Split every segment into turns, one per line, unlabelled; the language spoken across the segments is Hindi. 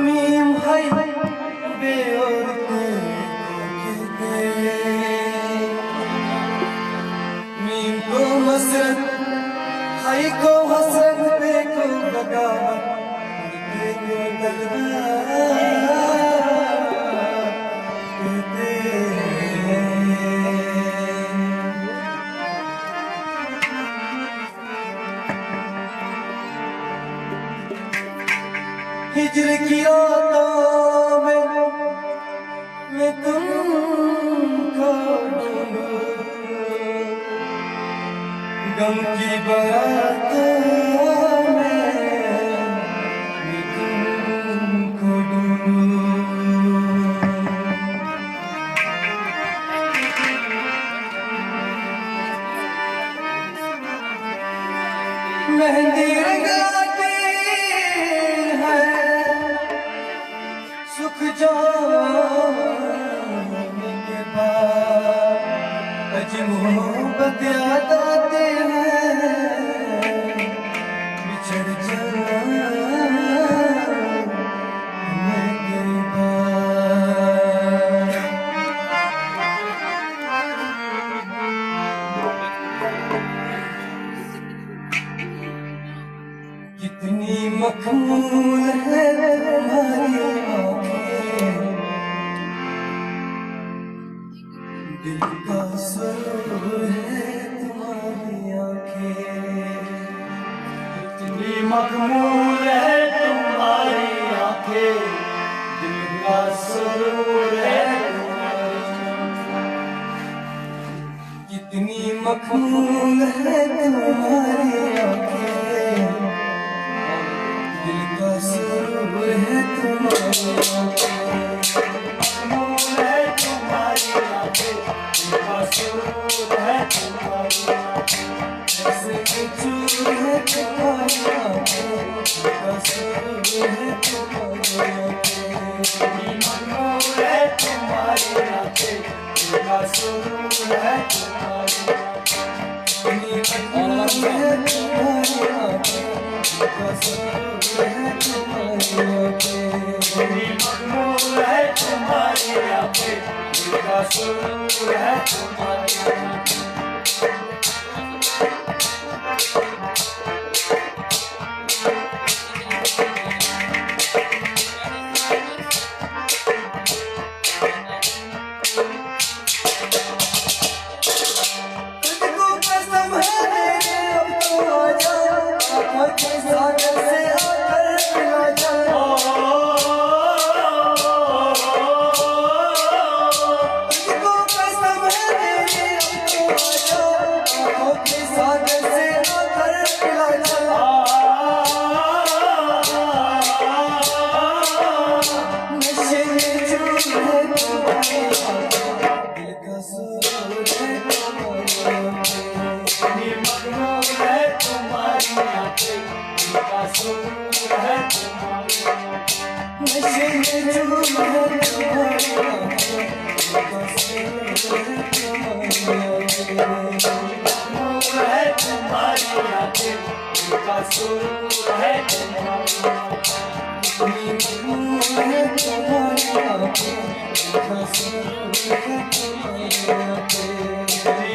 मीम हाय बेऔरते कहते मीम को मसरत हाय को हसरत बे को बगावत बे को तलवार कहते हिजर की रातों में मैं तुमको ढूंढूं, गम की बातों में मैं तुमको ढूंढूं। मेहंदी रंगाती है सुख जाने के बाद, अज मोहब्बत याद आते हैं बिछड़ जाने के बाद। कितनी मखमूल है तुम्हारी आँखें, दिल का सुरूर है तुम्हारी आँखें।
कितनी मखमूल है तुम्हारी आँखें, दिल का सुरूर है
कितनी मखमूल है तुम्हारी आँखें, दिल का सुरूर है तुम्हारी आँखें।
मखमूल है तुम्हारी आँखें, दिल का सुरूर है तुम्हारी आँखें।
ऐसे चूर है तुम्हारी आँखें, दिल का सुरूर है तुम्हारी आँखें।
मखमूल है तुम्हारी आँखें, दिल का सुरूर है तुम्हारी आँखें।
कितनी मखमूल है तुम्हारी आँखें, दिल का सुरूर है तुम्हारी आँखें।
मखमूल है तुम्हारी आँखें, दिल का सुरूर है तुम्हारी आँखें।
तुझको कसम है मेरे अब तो आजा, आँखों के सागर से आकर मिला जा। तुझको कसम है मेरे अब तो आजा, आँखों के सागर से आकर मिला जा। नशे में चूर है तुम्हारी आँखें, दिल का सुरूर है तुम्हारी आँखें।
मखमूल है तुम्हारी आँखें, दिल का सुरूर है तुम्हारी आँखें।
नशे में चूर है तुम्हारी आँखें, दिल का सुरूर है तुम्हारी आँखें।
मखमूल है तुम्हारी आँखें, दिल का सुरूर है तुम्हारी आँखें।
कितनी मखमूल है तुम्हारी आँखें, दिल का सुरूर है तुम्हारी आँखें।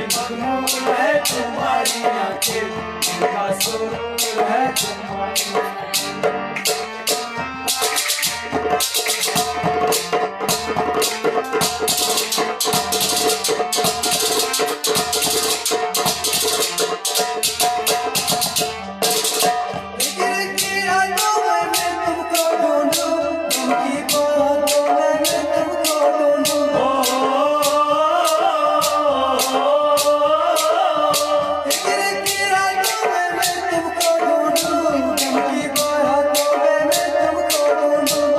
मखमूल है तुम्हारी आँखें, दिल का सुरूर है तुम्हारी
हिजर की रातों में मैं तुमको ढूंढूं, गम की बातों में मैं तुमको ढूंढूं। हिजर की रातों में मैं तुमको ढूंढूं, गम की बातों में मैं तुमको ढूंढूं।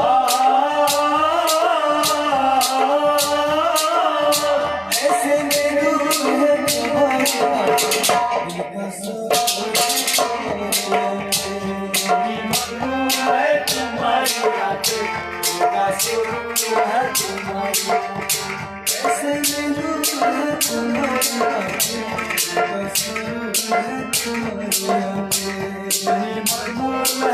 ऐसे में दूर है तुम्हारी आँखें, दिल का सुरूर है तुम्हारी आँखें।
मखमूल है तुम्हारी आँखें, दिल का सुरूर है तुम्हारी आँखें।
ऐसे में दूर है तुम्हारी आँखें, दिल का सुरूर है तुम्हारी आँखें।
मखमूल